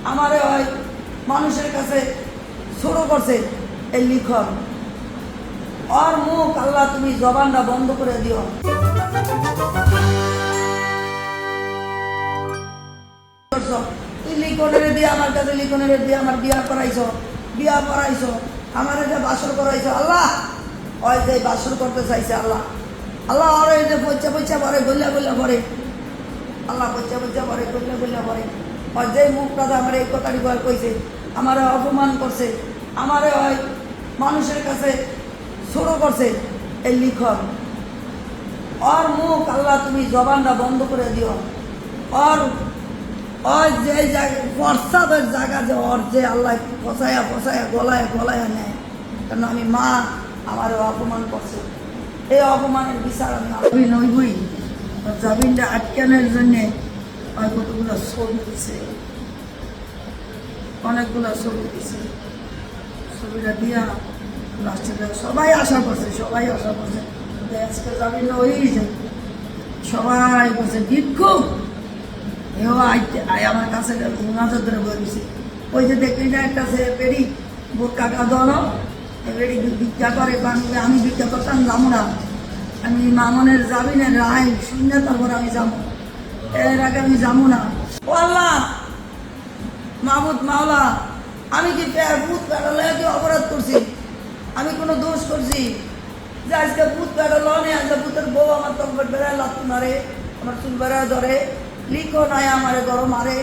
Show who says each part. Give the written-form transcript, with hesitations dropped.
Speaker 1: আমারে হয় মানুষের কাছে ছোট করছে এই লিখন। ওর মুখ আল্লাহ তুমি জবানটা বন্ধ করে দিও। তুই লিখনের দিয়ে আমার কাছে লিখনের দিয়ে আমার বিয়া পড়াইছো আমার এটা বাসর করাইছো আল্লাহ। ওই যে বাসর করতে চাইছে আল্লাহ, আল্লাহ আর এই যে পয়সা পরে গল্লা পরে আল্লাহ পয়সা পরে গল্লা পরে। আর যে মুখটা আমার এই কথাটি কইছে, আমার অপমান করছে, আমারে হয় মানুষের কাছে ছোট করছে এই লিখন। ওর মুখ আল্লাহ তুমি জবানটা বন্ধ করে দিও। ওর যে প্রস্তাবের জায়গা যে ওর যে আল্লাহ ফসায়া গলায় নেয়, কারণ আমি মা আমার অপমান করছে, এই অপমানের বিচার আমি নইবই। জামিনটা আটকানোর জন্যে কতগুলো ছবি দিছে, অনেকগুলো ছবি দিছে। ছবিটা দিয়া লাস্টে সবাই আশা করছে আজকে জামিন হয়েই যায়। সবাই বলছে ভিক্ষুক এও আমার কাছে নজর ধরে বলেছে। ওই যে দেখলি না একটা সে বেড়ি বোরকা কাঁদনো বেড়ি ভিক্ষা করে, আমি ভিক্ষা করতাম যাবো না, আমি মামনের জামিনের রায় শূন্য তারপর আমি যাবো, এর আগে আমি যাবো না। ও আল্লাহ মাহমুদ মাওলা, আমি কি ভূত পেটালে কি অপরাধ করছি? আমি কোনো দোষ করছি যে আজকে ভূত পেটাল নেই? আজকে ভূতের বউ আমার তখন বেড়ায় লাত্তি মারে, আমার চুল বেড়ায় ধরে, লিখো নাই আমার গরম মারে,